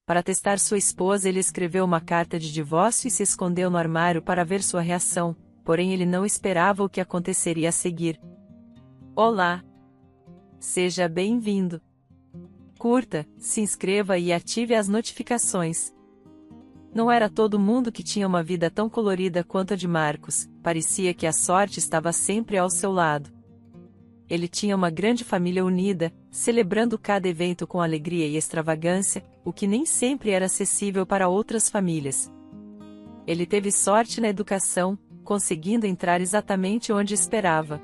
Para testar sua esposa, ele escreveu uma carta de divórcio e se escondeu no armário para ver sua reação, porém ele não esperava o que aconteceria a seguir. Olá! Seja bem-vindo! Curta, se inscreva e ative as notificações. Não era todo mundo que tinha uma vida tão colorida quanto a de Marcos, parecia que a sorte estava sempre ao seu lado. Ele tinha uma grande família unida, celebrando cada evento com alegria e extravagância, o que nem sempre era acessível para outras famílias. Ele teve sorte na educação, conseguindo entrar exatamente onde esperava.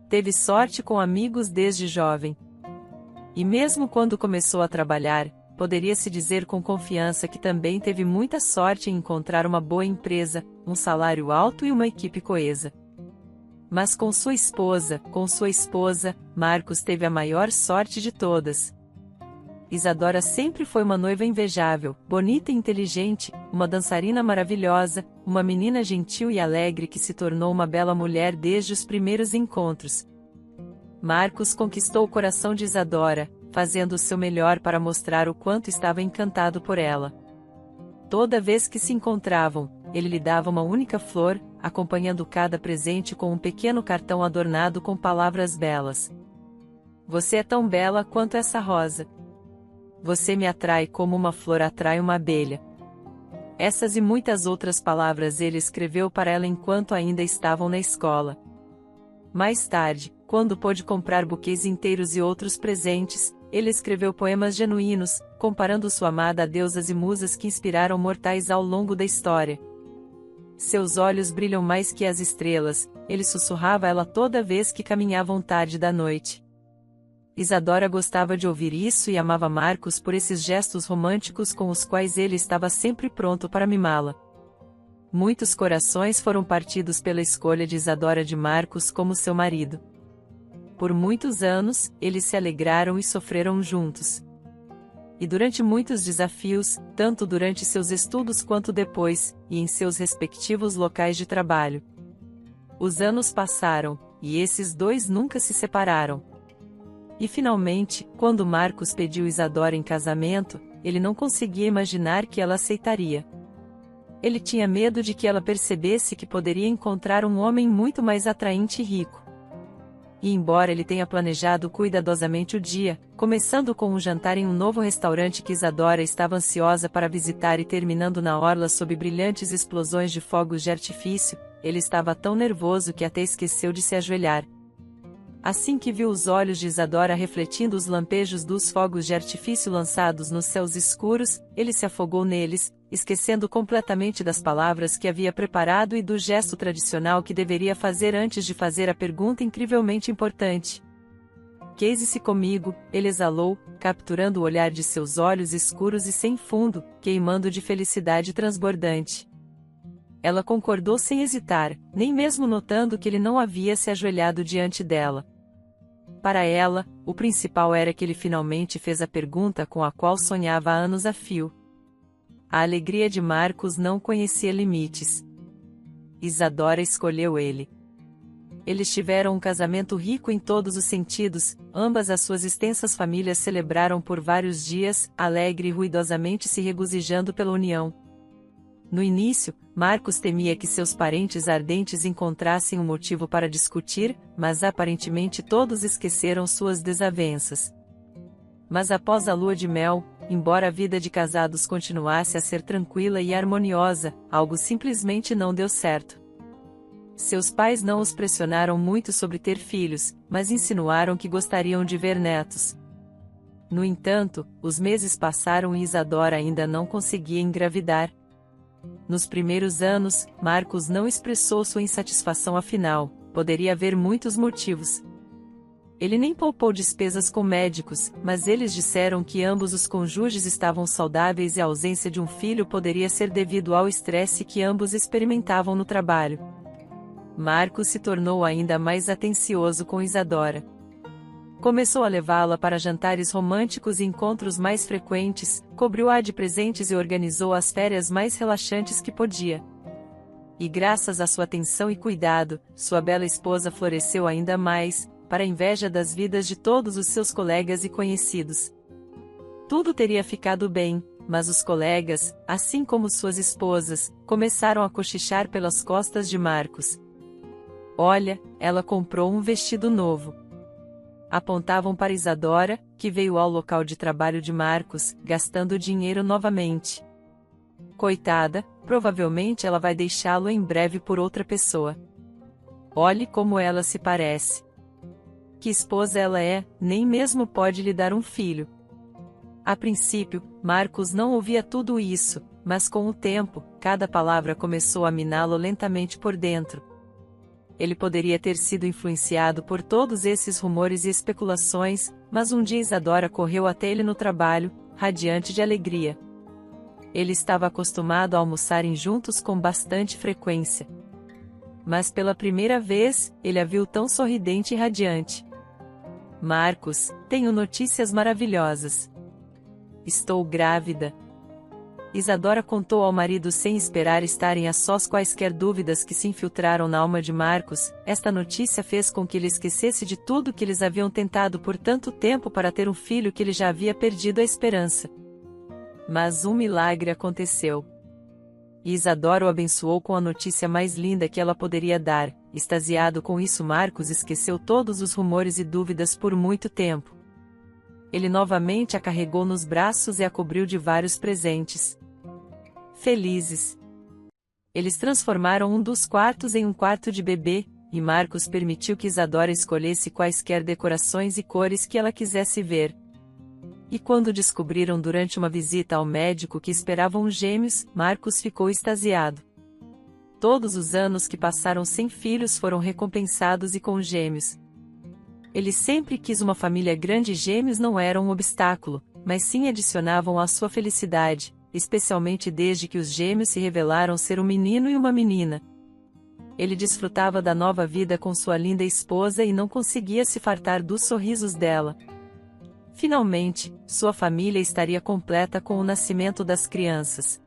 Teve sorte com amigos desde jovem. E mesmo quando começou a trabalhar, poderia-se dizer com confiança que também teve muita sorte em encontrar uma boa empresa, um salário alto e uma equipe coesa. Mas com sua esposa, Marcos teve a maior sorte de todas. Isadora sempre foi uma noiva invejável, bonita e inteligente, uma dançarina maravilhosa, uma menina gentil e alegre que se tornou uma bela mulher desde os primeiros encontros. Marcos conquistou o coração de Isadora, fazendo o seu melhor para mostrar o quanto estava encantado por ela. Toda vez que se encontravam, ele lhe dava uma única flor, acompanhando cada presente com um pequeno cartão adornado com palavras belas. Você é tão bela quanto essa rosa. Você me atrai como uma flor atrai uma abelha. Essas e muitas outras palavras ele escreveu para ela enquanto ainda estavam na escola. Mais tarde, quando pôde comprar buquês inteiros e outros presentes, ele escreveu poemas genuínos, comparando sua amada a deusas e musas que inspiraram mortais ao longo da história. Seus olhos brilham mais que as estrelas, ele sussurrava a ela toda vez que caminhavam tarde da noite. Isadora gostava de ouvir isso e amava Marcos por esses gestos românticos com os quais ele estava sempre pronto para mimá-la. Muitos corações foram partidos pela escolha de Isadora de Marcos como seu marido. Por muitos anos, eles se alegraram e sofreram juntos. E durante muitos desafios, tanto durante seus estudos quanto depois, e em seus respectivos locais de trabalho. Os anos passaram, e esses dois nunca se separaram. E finalmente, quando Marcos pediu Isadora em casamento, ele não conseguia imaginar que ela aceitaria. Ele tinha medo de que ela percebesse que poderia encontrar um homem muito mais atraente e rico. E embora ele tenha planejado cuidadosamente o dia, começando com um jantar em um novo restaurante que Isadora estava ansiosa para visitar e terminando na orla sob brilhantes explosões de fogos de artifício, ele estava tão nervoso que até esqueceu de se ajoelhar. Assim que viu os olhos de Isadora refletindo os lampejos dos fogos de artifício lançados nos céus escuros, ele se afogou neles, esquecendo completamente das palavras que havia preparado e do gesto tradicional que deveria fazer antes de fazer a pergunta incrivelmente importante. "Case-se comigo", ele exalou, capturando o olhar de seus olhos escuros e sem fundo, queimando de felicidade transbordante. Ela concordou sem hesitar, nem mesmo notando que ele não havia se ajoelhado diante dela. Para ela, o principal era que ele finalmente fez a pergunta com a qual sonhava há anos a fio. A alegria de Marcos não conhecia limites. Isadora escolheu ele. Eles tiveram um casamento rico em todos os sentidos, ambas as suas extensas famílias celebraram por vários dias, alegre e ruidosamente se regozijando pela união. No início, Marcos temia que seus parentes ardentes encontrassem um motivo para discutir, mas aparentemente todos esqueceram suas desavenças. Mas após a lua de mel, embora a vida de casados continuasse a ser tranquila e harmoniosa, algo simplesmente não deu certo. Seus pais não os pressionaram muito sobre ter filhos, mas insinuaram que gostariam de ver netos. No entanto, os meses passaram e Isadora ainda não conseguia engravidar. Nos primeiros anos, Marcos não expressou sua insatisfação afinal, poderia haver muitos motivos. Ele nem poupou despesas com médicos, mas eles disseram que ambos os cônjuges estavam saudáveis e a ausência de um filho poderia ser devido ao estresse que ambos experimentavam no trabalho. Marcos se tornou ainda mais atencioso com Isadora. Começou a levá-la para jantares românticos e encontros mais frequentes, cobriu-a de presentes e organizou as férias mais relaxantes que podia. E graças à sua atenção e cuidado, sua bela esposa floresceu ainda mais, para a inveja das vidas de todos os seus colegas e conhecidos. Tudo teria ficado bem, mas os colegas, assim como suas esposas, começaram a cochichar pelas costas de Marcos. Olha, ela comprou um vestido novo. Apontavam para Isadora, que veio ao local de trabalho de Marcos, gastando dinheiro novamente. Coitada, provavelmente ela vai deixá-lo em breve por outra pessoa. Olhe como ela se parece. Que esposa ela é, nem mesmo pode lhe dar um filho. A princípio, Marcos não ouvia tudo isso, mas com o tempo, cada palavra começou a miná-lo lentamente por dentro. Ele poderia ter sido influenciado por todos esses rumores e especulações, mas um dia Isadora correu até ele no trabalho, radiante de alegria. Ele estava acostumado a almoçarem juntos com bastante frequência. Mas pela primeira vez, ele a viu tão sorridente e radiante. Marcos, tenho notícias maravilhosas. Estou grávida. Isadora contou ao marido sem esperar estarem a sós quaisquer dúvidas que se infiltraram na alma de Marcos. Esta notícia fez com que ele esquecesse de tudo que eles haviam tentado por tanto tempo para ter um filho que ele já havia perdido a esperança. Mas um milagre aconteceu. E Isadora o abençoou com a notícia mais linda que ela poderia dar. Extasiado com isso, Marcos esqueceu todos os rumores e dúvidas por muito tempo. Ele novamente a carregou nos braços e a cobriu de vários presentes. Felizes. Eles transformaram um dos quartos em um quarto de bebê, e Marcos permitiu que Isadora escolhesse quaisquer decorações e cores que ela quisesse ver. E quando descobriram durante uma visita ao médico que esperavam gêmeos, Marcos ficou extasiado. Todos os anos que passaram sem filhos foram recompensados e com gêmeos. Ele sempre quis uma família grande e gêmeos não eram um obstáculo, mas sim adicionavam à sua felicidade, especialmente desde que os gêmeos se revelaram ser um menino e uma menina. Ele desfrutava da nova vida com sua linda esposa e não conseguia se fartar dos sorrisos dela. Finalmente, sua família estaria completa com o nascimento das crianças.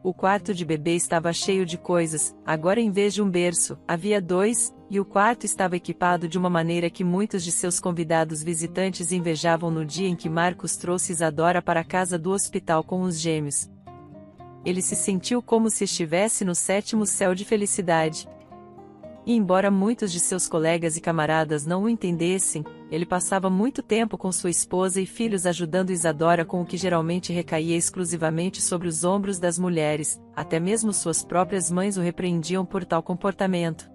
O quarto de bebê estava cheio de coisas, agora em vez de um berço, havia dois, e o quarto estava equipado de uma maneira que muitos de seus convidados visitantes invejavam no dia em que Marcos trouxe Isadora para a casa do hospital com os gêmeos. Ele se sentiu como se estivesse no sétimo céu de felicidade. E embora muitos de seus colegas e camaradas não o entendessem, ele passava muito tempo com sua esposa e filhos ajudando Isadora com o que geralmente recaía exclusivamente sobre os ombros das mulheres, até mesmo suas próprias mães o repreendiam por tal comportamento.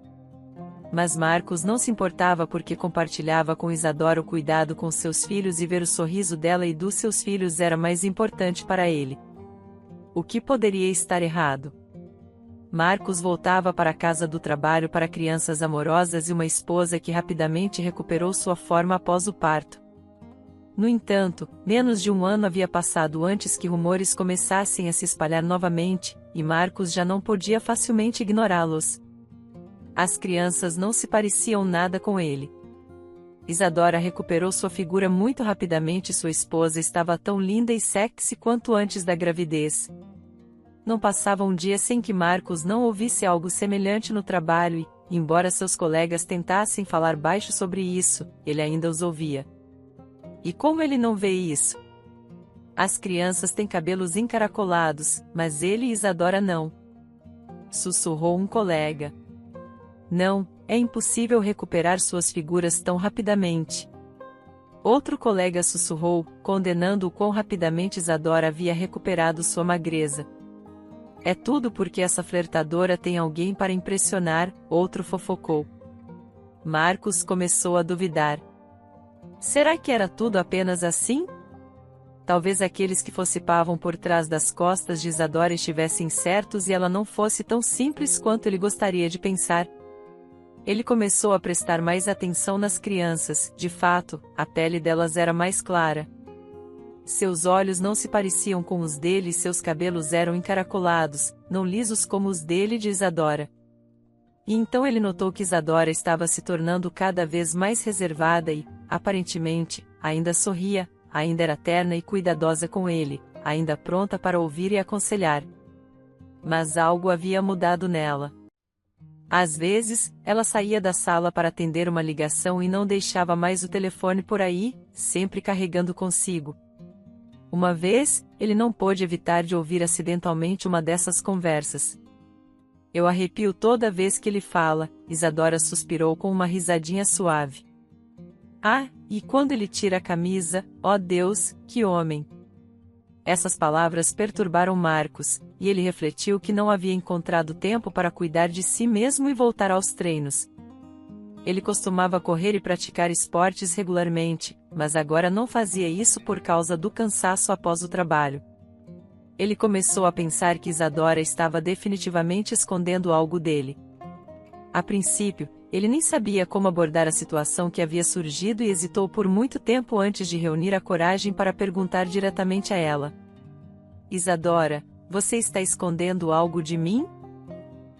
Mas Marcos não se importava porque compartilhava com Isadora o cuidado com seus filhos e ver o sorriso dela e dos seus filhos era mais importante para ele. O que poderia estar errado? Marcos voltava para a casa do trabalho para crianças amorosas e uma esposa que rapidamente recuperou sua forma após o parto. No entanto, menos de um ano havia passado antes que rumores começassem a se espalhar novamente, e Marcos já não podia facilmente ignorá-los. As crianças não se pareciam nada com ele. Isadora recuperou sua figura muito rapidamente e sua esposa estava tão linda e sexy quanto antes da gravidez. Não passava um dia sem que Marcos não ouvisse algo semelhante no trabalho e, embora seus colegas tentassem falar baixo sobre isso, ele ainda os ouvia. E como ele não vê isso? As crianças têm cabelos encaracolados, mas ele e Isadora não. Sussurrou um colega. Não, é impossível recuperar suas figuras tão rapidamente. Outro colega sussurrou, condenando o quão rapidamente Isadora havia recuperado sua magreza. É tudo porque essa flertadora tem alguém para impressionar, outro fofocou. Marcos começou a duvidar. Será que era tudo apenas assim? Talvez aqueles que fossipavam por trás das costas de Isadora estivessem certos e ela não fosse tão simples quanto ele gostaria de pensar. Ele começou a prestar mais atenção nas crianças, de fato, a pele delas era mais clara. Seus olhos não se pareciam com os dele e seus cabelos eram encaracolados, não lisos como os dele e de Isadora. E então ele notou que Isadora estava se tornando cada vez mais reservada e, aparentemente, ainda sorria, ainda era terna e cuidadosa com ele, ainda pronta para ouvir e aconselhar. Mas algo havia mudado nela. Às vezes, ela saía da sala para atender uma ligação e não deixava mais o telefone por aí, sempre carregando consigo. Uma vez, ele não pôde evitar de ouvir acidentalmente uma dessas conversas. Eu arrepio toda vez que ele fala, Isadora suspirou com uma risadinha suave. Ah, e quando ele tira a camisa, ó Deus, que homem! Essas palavras perturbaram Marcos, e ele refletiu que não havia encontrado tempo para cuidar de si mesmo e voltar aos treinos. Ele costumava correr e praticar esportes regularmente, mas agora não fazia isso por causa do cansaço após o trabalho. Ele começou a pensar que Isadora estava definitivamente escondendo algo dele. A princípio, ele nem sabia como abordar a situação que havia surgido e hesitou por muito tempo antes de reunir a coragem para perguntar diretamente a ela. Isadora, você está escondendo algo de mim?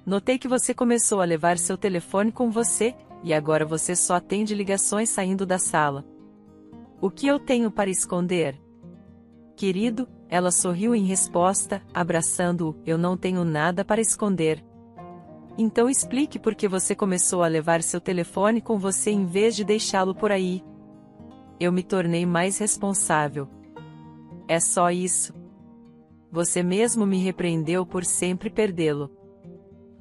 Notei que você começou a levar seu telefone com você, e agora você só atende ligações saindo da sala. O que eu tenho para esconder? Querido, ela sorriu em resposta, abraçando-o, eu não tenho nada para esconder. Então explique por que você começou a levar seu telefone com você em vez de deixá-lo por aí. Eu me tornei mais responsável. É só isso. Você mesmo me repreendeu por sempre perdê-lo.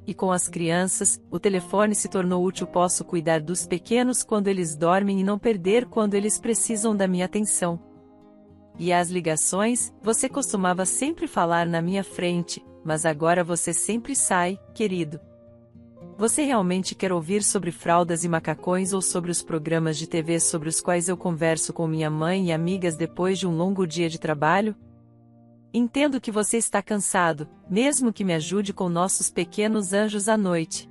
E com as crianças, o telefone se tornou útil. Posso cuidar dos pequenos quando eles dormem e não perder quando eles precisam da minha atenção. E as ligações, você costumava sempre falar na minha frente, mas agora você sempre sai, querido. Você realmente quer ouvir sobre fraldas e macacões ou sobre os programas de TV sobre os quais eu converso com minha mãe e amigas depois de um longo dia de trabalho? Entendo que você está cansado, mesmo que me ajude com nossos pequenos anjos à noite.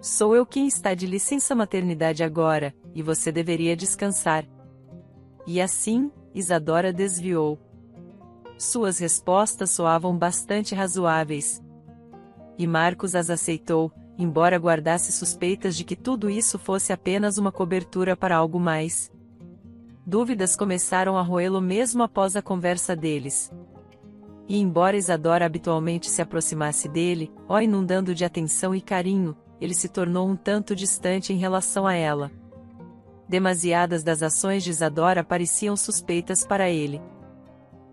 Sou eu quem está de licença maternidade agora, e você deveria descansar. E assim, Isadora desviou. Suas respostas soavam bastante razoáveis. E Marcos as aceitou, embora guardasse suspeitas de que tudo isso fosse apenas uma cobertura para algo mais. Dúvidas começaram a roê-lo mesmo após a conversa deles. E embora Isadora habitualmente se aproximasse dele, inundando de atenção e carinho, ele se tornou um tanto distante em relação a ela. Demasiadas das ações de Isadora pareciam suspeitas para ele.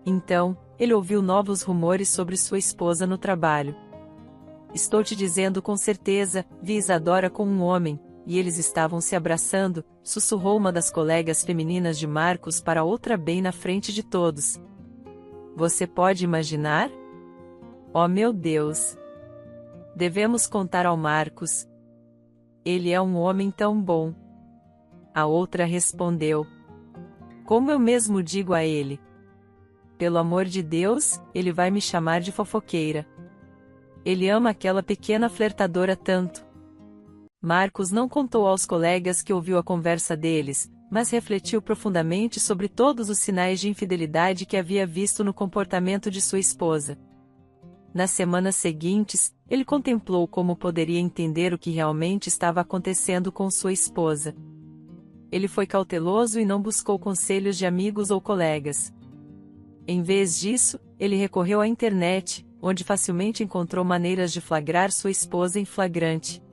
Então, ele ouviu novos rumores sobre sua esposa no trabalho. Estou te dizendo com certeza, vi Isadora com um homem, e eles estavam se abraçando, sussurrou uma das colegas femininas de Marcos para outra bem na frente de todos. Você pode imaginar? Oh meu Deus! Devemos contar ao Marcos. Ele é um homem tão bom. A outra respondeu. Como eu mesmo digo a ele. Pelo amor de Deus, ele vai me chamar de fofoqueira. Ele ama aquela pequena flertadora tanto. Marcos não contou aos colegas que ouviu a conversa deles, mas refletiu profundamente sobre todos os sinais de infidelidade que havia visto no comportamento de sua esposa. Nas semanas seguintes, ele contemplou como poderia entender o que realmente estava acontecendo com sua esposa. Ele foi cauteloso e não buscou conselhos de amigos ou colegas. Em vez disso, ele recorreu à internet, onde facilmente encontrou maneiras de flagrar sua esposa em flagrante.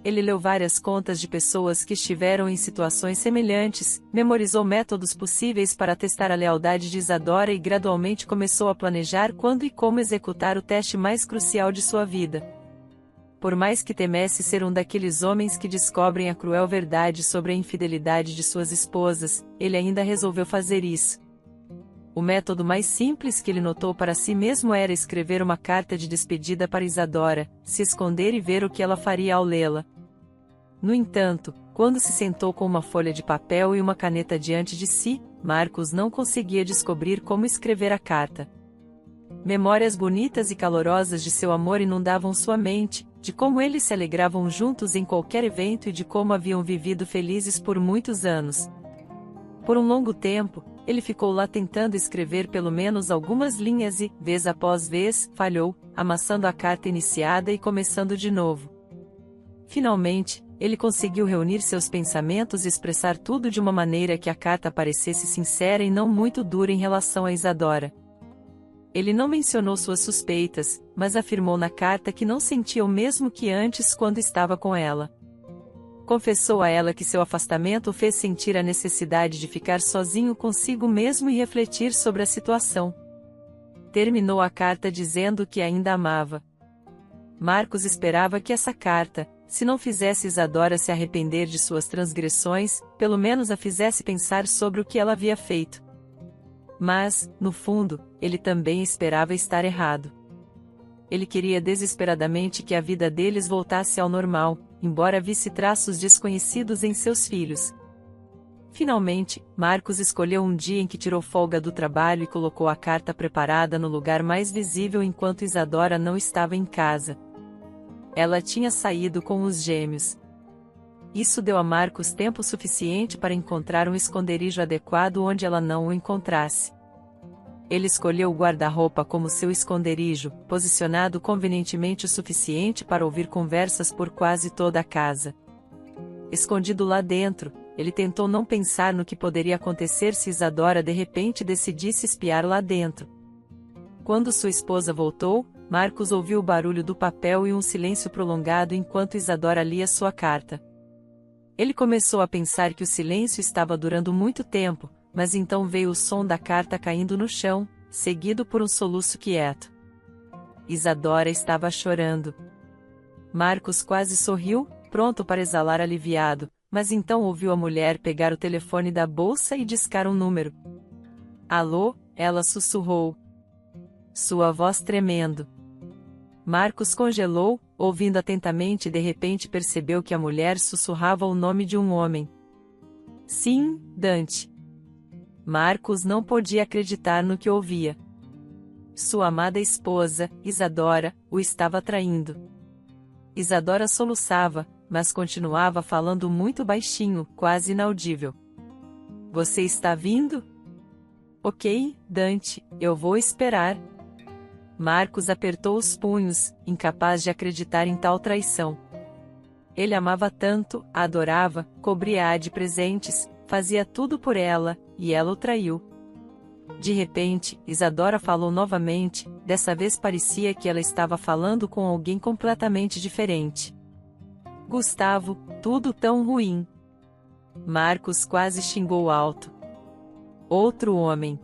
Ele leu várias contas de pessoas que estiveram em situações semelhantes, memorizou métodos possíveis para testar a lealdade de Isadora e gradualmente começou a planejar quando e como executar o teste mais crucial de sua vida. Por mais que temesse ser um daqueles homens que descobrem a cruel verdade sobre a infidelidade de suas esposas, ele ainda resolveu fazer isso. O método mais simples que ele notou para si mesmo era escrever uma carta de despedida para Isadora, se esconder e ver o que ela faria ao lê-la. No entanto, quando se sentou com uma folha de papel e uma caneta diante de si, Marcos não conseguia descobrir como escrever a carta. Memórias bonitas e calorosas de seu amor inundavam sua mente, de como eles se alegravam juntos em qualquer evento e de como haviam vivido felizes por muitos anos. Por um longo tempo, ele ficou lá tentando escrever pelo menos algumas linhas e, vez após vez, falhou, amassando a carta iniciada e começando de novo. Finalmente, ele conseguiu reunir seus pensamentos e expressar tudo de uma maneira que a carta parecesse sincera e não muito dura em relação a Isadora. Ele não mencionou suas suspeitas, mas afirmou na carta que não sentia o mesmo que antes quando estava com ela. Confessou a ela que seu afastamento o fez sentir a necessidade de ficar sozinho consigo mesmo e refletir sobre a situação. Terminou a carta dizendo que ainda amava. Marcos esperava que essa carta, se não fizesse Isadora se arrepender de suas transgressões, pelo menos a fizesse pensar sobre o que ela havia feito. Mas, no fundo, ele também esperava estar errado. Ele queria desesperadamente que a vida deles voltasse ao normal, embora visse traços desconhecidos em seus filhos. Finalmente, Marcos escolheu um dia em que tirou folga do trabalho e colocou a carta preparada no lugar mais visível enquanto Isadora não estava em casa. Ela tinha saído com os gêmeos. Isso deu a Marcos tempo suficiente para encontrar um esconderijo adequado onde ela não o encontrasse. Ele escolheu o guarda-roupa como seu esconderijo, posicionado convenientemente o suficiente para ouvir conversas por quase toda a casa. Escondido lá dentro, ele tentou não pensar no que poderia acontecer se Isadora de repente decidisse espiar lá dentro. Quando sua esposa voltou, Marcos ouviu o barulho do papel e um silêncio prolongado enquanto Isadora lia sua carta. Ele começou a pensar que o silêncio estava durando muito tempo, mas então veio o som da carta caindo no chão, seguido por um soluço quieto. Isadora estava chorando. Marcos quase sorriu, pronto para exalar aliviado, mas então ouviu a mulher pegar o telefone da bolsa e discar um número. Alô, ela sussurrou. Sua voz tremendo. Marcos congelou, ouvindo atentamente e de repente percebeu que a mulher sussurrava o nome de um homem. Sim, Dante. Marcos não podia acreditar no que ouvia. Sua amada esposa, Isadora, o estava traindo. Isadora soluçava, mas continuava falando muito baixinho, quase inaudível. Você está vindo? Ok, Dante, eu vou esperar. Marcos apertou os punhos, incapaz de acreditar em tal traição. Ele amava tanto, a adorava, cobria-a de presentes, fazia tudo por ela, e ela o traiu. De repente, Isadora falou novamente, dessa vez parecia que ela estava falando com alguém completamente diferente. Gustavo, tudo tão ruim. Marcos quase xingou alto. Outro homem.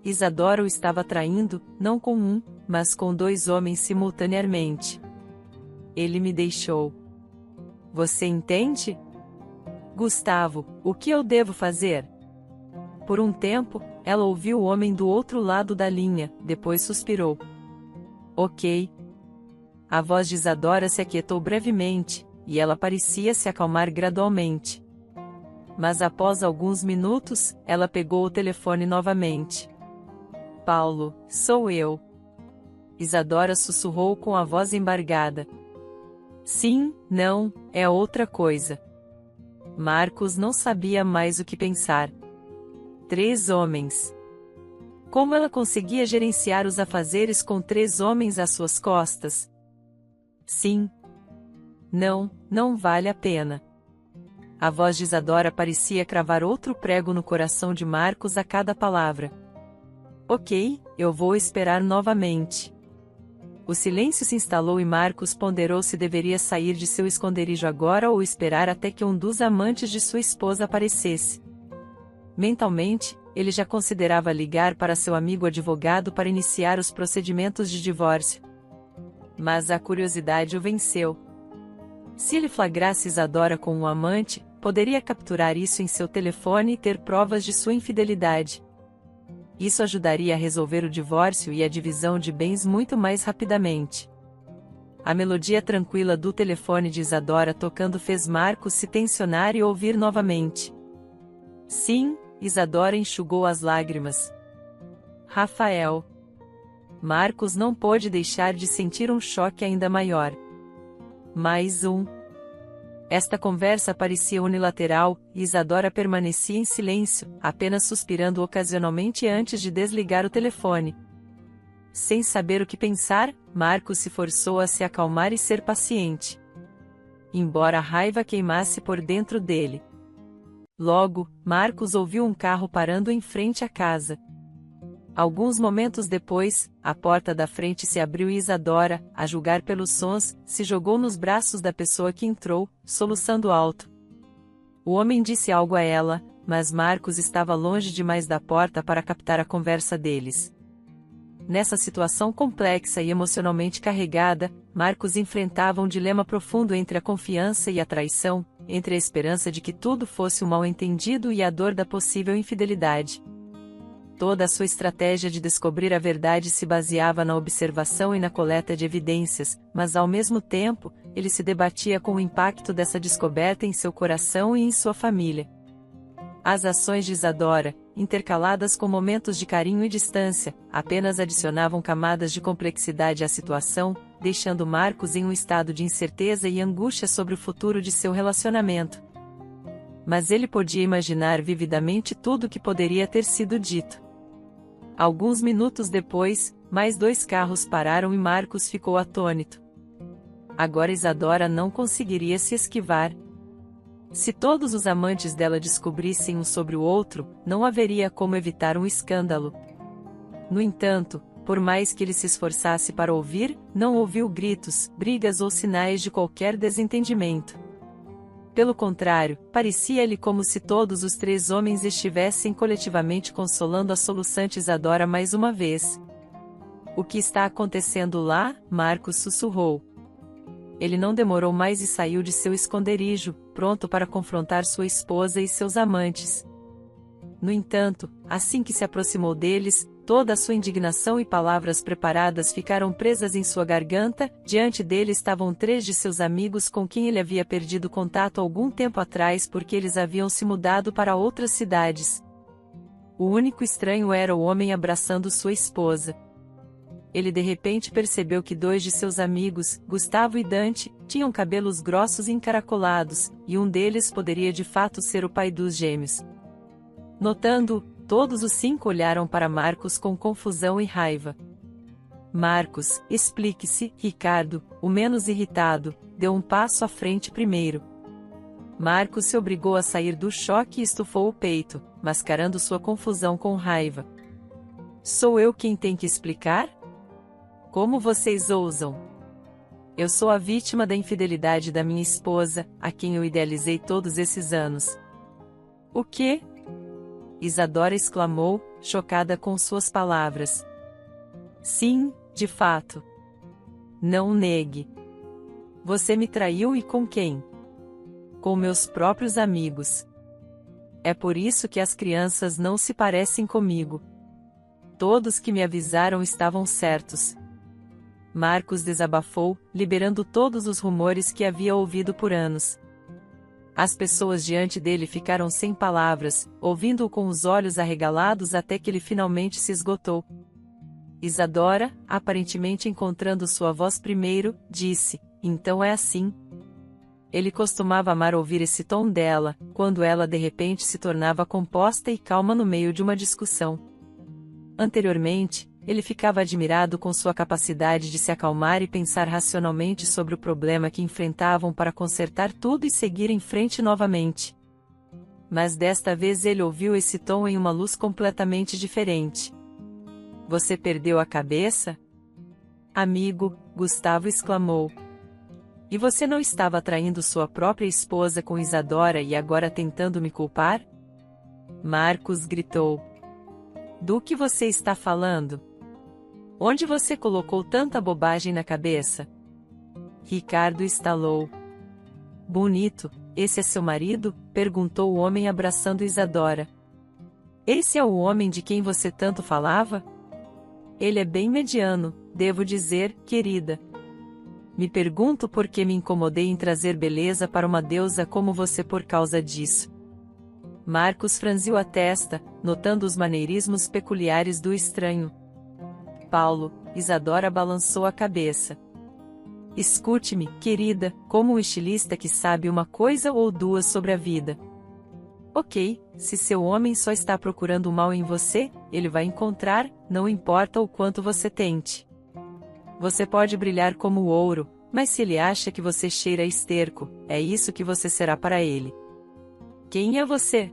Isadora o estava traindo, não com um, mas com 2 homens simultaneamente. Ele me deixou. Você entende? Gustavo, o que eu devo fazer? Por um tempo, ela ouviu o homem do outro lado da linha, depois suspirou. Ok. A voz de Isadora se aquietou brevemente, e ela parecia se acalmar gradualmente. Mas após alguns minutos, ela pegou o telefone novamente. Paulo, sou eu. Isadora sussurrou com a voz embargada. Sim, não, é outra coisa. Marcos não sabia mais o que pensar. 3 homens. Como ela conseguia gerenciar os afazeres com 3 homens às suas costas? Sim. Não, não vale a pena. A voz de Isadora parecia cravar outro prego no coração de Marcos a cada palavra. Ok, eu vou esperar novamente. O silêncio se instalou e Marcos ponderou se deveria sair de seu esconderijo agora ou esperar até que um dos amantes de sua esposa aparecesse. Mentalmente, ele já considerava ligar para seu amigo advogado para iniciar os procedimentos de divórcio. Mas a curiosidade o venceu. Se ele flagrasse Isadora com um amante, poderia capturar isso em seu telefone e ter provas de sua infidelidade. Isso ajudaria a resolver o divórcio e a divisão de bens muito mais rapidamente. A melodia tranquila do telefone de Isadora tocando fez Marcos se tensionar e ouvir novamente. Sim, Isadora enxugou as lágrimas. Rafael. Marcos não pôde deixar de sentir um choque ainda maior. Mais um. Esta conversa parecia unilateral, e Isadora permanecia em silêncio, apenas suspirando ocasionalmente antes de desligar o telefone. Sem saber o que pensar, Marcos se forçou a se acalmar e ser paciente. Embora a raiva queimasse por dentro dele. Logo, Marcos ouviu um carro parando em frente à casa. Alguns momentos depois, a porta da frente se abriu e Isadora, a julgar pelos sons, se jogou nos braços da pessoa que entrou, soluçando alto. O homem disse algo a ela, mas Marcos estava longe demais da porta para captar a conversa deles. Nessa situação complexa e emocionalmente carregada, Marcos enfrentava um dilema profundo entre a confiança e a traição, entre a esperança de que tudo fosse um mal-entendido e a dor da possível infidelidade. Toda a sua estratégia de descobrir a verdade se baseava na observação e na coleta de evidências, mas ao mesmo tempo, ele se debatia com o impacto dessa descoberta em seu coração e em sua família. As ações de Isadora, intercaladas com momentos de carinho e distância, apenas adicionavam camadas de complexidade à situação, deixando Marcos em um estado de incerteza e angústia sobre o futuro de seu relacionamento. Mas ele podia imaginar vividamente tudo o que poderia ter sido dito. Alguns minutos depois, mais 2 carros pararam e Marcos ficou atônito. Agora Isadora não conseguiria se esquivar. Se todos os amantes dela descobrissem um sobre o outro, não haveria como evitar um escândalo. No entanto, por mais que ele se esforçasse para ouvir, não ouviu gritos, brigas ou sinais de qualquer desentendimento. Pelo contrário, parecia-lhe como se todos os 3 homens estivessem coletivamente consolando a soluçante Isadora mais uma vez. O que está acontecendo lá? Marcos sussurrou. Ele não demorou mais e saiu de seu esconderijo, pronto para confrontar sua esposa e seus amantes. No entanto, assim que se aproximou deles, toda a sua indignação e palavras preparadas ficaram presas em sua garganta. Diante dele estavam 3 de seus amigos com quem ele havia perdido contato algum tempo atrás porque eles haviam se mudado para outras cidades. O único estranho era o homem abraçando sua esposa. Ele de repente percebeu que 2 de seus amigos, Gustavo e Dante, tinham cabelos grossos e encaracolados, e um deles poderia de fato ser o pai dos gêmeos. Notando-o, todos os 5 olharam para Marcos com confusão e raiva. Marcos, explique-se, Ricardo, o menos irritado, deu um passo à frente primeiro. Marcos se obrigou a sair do choque e estufou o peito, mascarando sua confusão com raiva. Sou eu quem tem que explicar? Como vocês ousam? Eu sou a vítima da infidelidade da minha esposa, a quem eu idealizei todos esses anos. O quê? Isadora exclamou, chocada com suas palavras. Sim, de fato. Não negue. Você me traiu e com quem? Com meus próprios amigos. É por isso que as crianças não se parecem comigo. Todos que me avisaram estavam certos. Marcos desabafou, liberando todos os rumores que havia ouvido por anos. As pessoas diante dele ficaram sem palavras, ouvindo-o com os olhos arregalados até que ele finalmente se esgotou. Isadora, aparentemente encontrando sua voz primeiro, disse: então é assim. Ele costumava amar ouvir esse tom dela, quando ela de repente se tornava composta e calma no meio de uma discussão. Anteriormente, ele ficava admirado com sua capacidade de se acalmar e pensar racionalmente sobre o problema que enfrentavam para consertar tudo e seguir em frente novamente. Mas desta vez ele ouviu esse tom em uma luz completamente diferente. Você perdeu a cabeça? Amigo, Gustavo exclamou. E você não estava traindo sua própria esposa com Isadora e agora tentando me culpar? Marcos gritou. Do que você está falando? Onde você colocou tanta bobagem na cabeça? Ricardo estalou. Bonito, esse é seu marido? Perguntou o homem abraçando Isadora. Esse é o homem de quem você tanto falava? Ele é bem mediano, devo dizer, querida. Me pergunto por que me incomodei em trazer beleza para uma deusa como você por causa disso. Marcos franziu a testa, notando os maneirismos peculiares do estranho. Paulo, Isadora balançou a cabeça. Escute-me, querida, como um estilista que sabe uma coisa ou 2 sobre a vida. Ok, se seu homem só está procurando o mal em você, ele vai encontrar, não importa o quanto você tente. Você pode brilhar como o ouro, mas se ele acha que você cheira a esterco, é isso que você será para ele. Quem é você?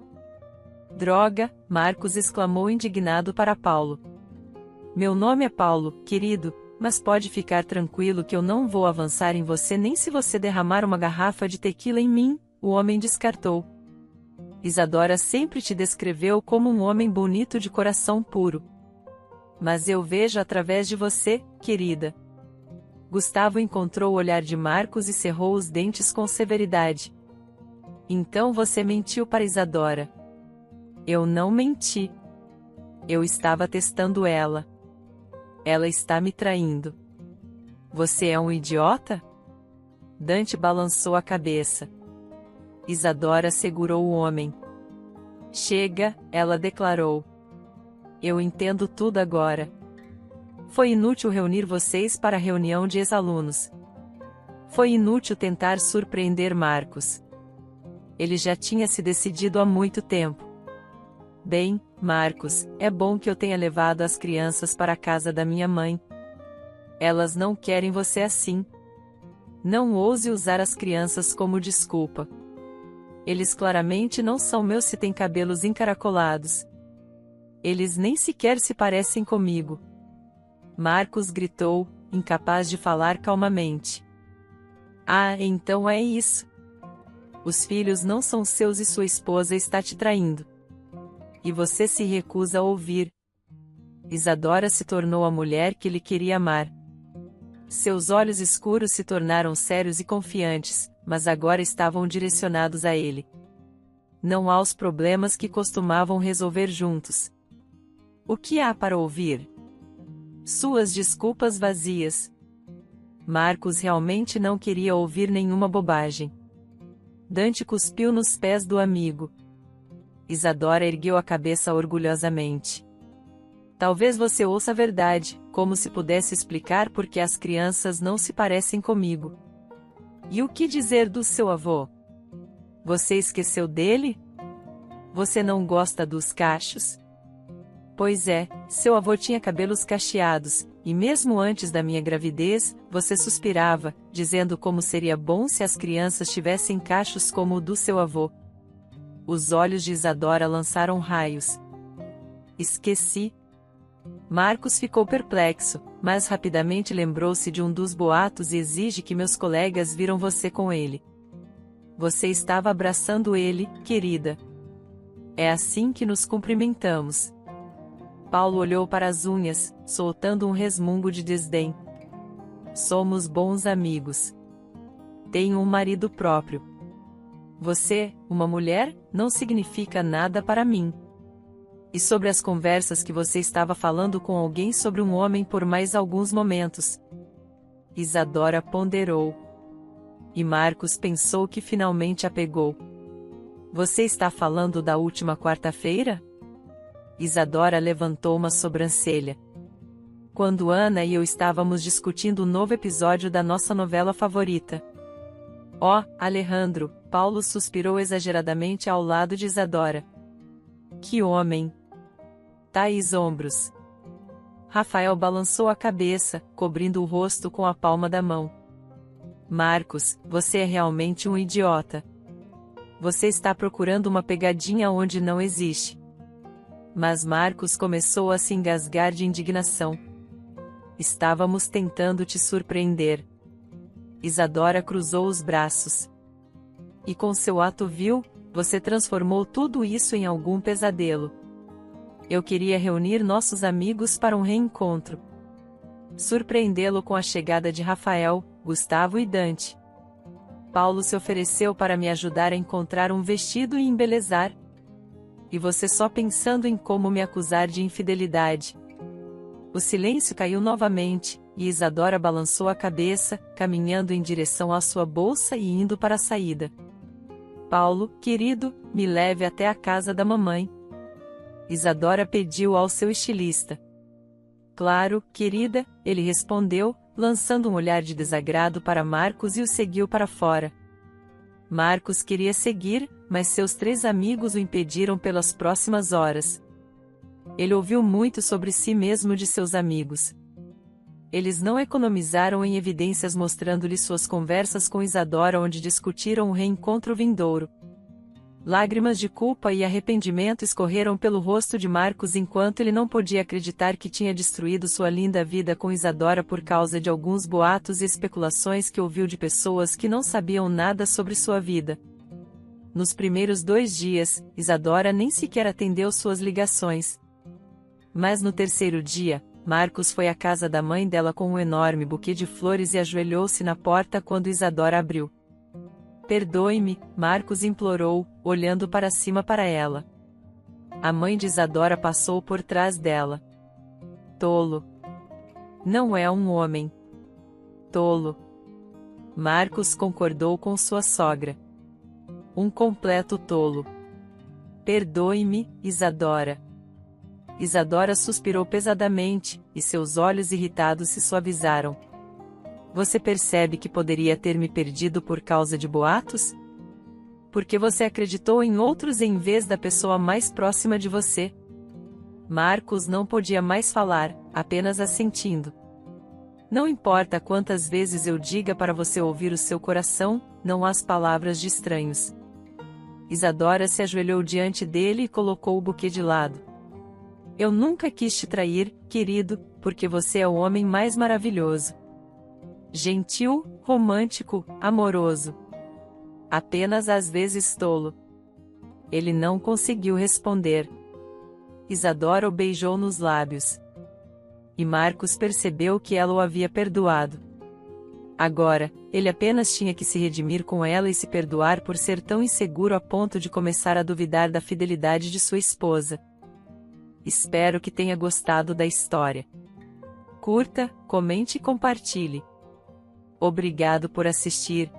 Droga, Marcos exclamou indignado para Paulo. Meu nome é Paulo, querido, mas pode ficar tranquilo que eu não vou avançar em você nem se você derramar uma garrafa de tequila em mim, o homem descartou. Isadora sempre te descreveu como um homem bonito de coração puro. Mas eu vejo através de você, querida. Gustavo encontrou o olhar de Marcos e cerrou os dentes com severidade. Então você mentiu para Isadora. Eu não menti. Eu estava testando ela. Ela está me traindo. Você é um idiota? Dante balançou a cabeça. Isadora segurou o homem. Chega, ela declarou. Eu entendo tudo agora. Foi inútil reunir vocês para a reunião de ex-alunos. Foi inútil tentar surpreender Marcos. Ele já tinha se decidido há muito tempo. Bem, Marcos, é bom que eu tenha levado as crianças para a casa da minha mãe. Elas não querem você assim. Não ouse usar as crianças como desculpa. Eles claramente não são meus se têm cabelos encaracolados. Eles nem sequer se parecem comigo. Marcos gritou, incapaz de falar calmamente. Ah, então é isso. Os filhos não são seus e sua esposa está te traindo. E você se recusa a ouvir. Isadora se tornou a mulher que ele queria amar. Seus olhos escuros se tornaram sérios e confiantes, mas agora estavam direcionados a ele. Não aos problemas que costumavam resolver juntos. O que há para ouvir? Suas desculpas vazias. Marcos realmente não queria ouvir nenhuma bobagem. Dante cuspiu nos pés do amigo. Isadora ergueu a cabeça orgulhosamente. Talvez você ouça a verdade, como se pudesse explicar por que as crianças não se parecem comigo. E o que dizer do seu avô? Você esqueceu dele? Você não gosta dos cachos? Pois é, seu avô tinha cabelos cacheados, e mesmo antes da minha gravidez, você suspirava, dizendo como seria bom se as crianças tivessem cachos como o do seu avô. Os olhos de Isadora lançaram raios. Esqueci. Marcos ficou perplexo, mas rapidamente lembrou-se de um dos boatos e exige que meus colegas viram você com ele. Você estava abraçando ele, querida. É assim que nos cumprimentamos. Paulo olhou para as unhas, soltando um resmungo de desdém. Somos bons amigos. Tenho um marido próprio. Você, uma mulher, não significa nada para mim. E sobre as conversas que você estava falando com alguém sobre um homem por mais alguns momentos. Isadora ponderou. E Marcos pensou que finalmente a pegou. Você está falando da última quarta-feira? Isadora levantou uma sobrancelha. Quando Ana e eu estávamos discutindo o novo episódio da nossa novela favorita. Oh, Alejandro, Paulo suspirou exageradamente ao lado de Isadora. Que homem! Thaís ombros. Rafael balançou a cabeça, cobrindo o rosto com a palma da mão. Marcos, você é realmente um idiota. Você está procurando uma pegadinha onde não existe. Mas Marcos começou a se engasgar de indignação. Estávamos tentando te surpreender. Isadora cruzou os braços. E com seu ato vil, você transformou tudo isso em algum pesadelo. Eu queria reunir nossos amigos para um reencontro. Surpreendê-lo com a chegada de Rafael, Gustavo e Dante. Paulo se ofereceu para me ajudar a encontrar um vestido e embelezar. E você só pensando em como me acusar de infidelidade. O silêncio caiu novamente, e Isadora balançou a cabeça, caminhando em direção à sua bolsa e indo para a saída. Paulo, querido, me leve até a casa da mamãe. Isadora pediu ao seu estilista. Claro, querida, ele respondeu, lançando um olhar de desagrado para Marcos e o seguiu para fora. Marcos queria seguir, mas seus 3 amigos o impediram pelas próximas horas. Ele ouviu muito sobre si mesmo de seus amigos. Eles não economizaram em evidências mostrando-lhe suas conversas com Isadora onde discutiram o reencontro vindouro. Lágrimas de culpa e arrependimento escorreram pelo rosto de Marcos enquanto ele não podia acreditar que tinha destruído sua linda vida com Isadora por causa de alguns boatos e especulações que ouviu de pessoas que não sabiam nada sobre sua vida. Nos primeiros 2 dias, Isadora nem sequer atendeu suas ligações. Mas no terceiro dia, Marcos foi à casa da mãe dela com um enorme buquê de flores e ajoelhou-se na porta quando Isadora abriu. "Perdoe-me", Marcos implorou, olhando para cima para ela. A mãe de Isadora passou por trás dela. "Tolo. Não é um homem. Tolo." Marcos concordou com sua sogra. "Um completo tolo. Perdoe-me, Isadora." Isadora suspirou pesadamente, e seus olhos irritados se suavizaram. "Você percebe que poderia ter me perdido por causa de boatos? Porque você acreditou em outros em vez da pessoa mais próxima de você." Marcos não podia mais falar, apenas assentindo. "Não importa quantas vezes eu diga para você ouvir o seu coração, não as palavras de estranhos." Isadora se ajoelhou diante dele e colocou o buquê de lado. "Eu nunca quis te trair, querido, porque você é o homem mais maravilhoso. Gentil, romântico, amoroso. Apenas às vezes tolo." Ele não conseguiu responder. Isadora o beijou nos lábios. E Marcos percebeu que ela o havia perdoado. Agora, ele apenas tinha que se redimir com ela e se perdoar por ser tão inseguro a ponto de começar a duvidar da fidelidade de sua esposa. Espero que tenha gostado da história. Curta, comente e compartilhe. Obrigado por assistir.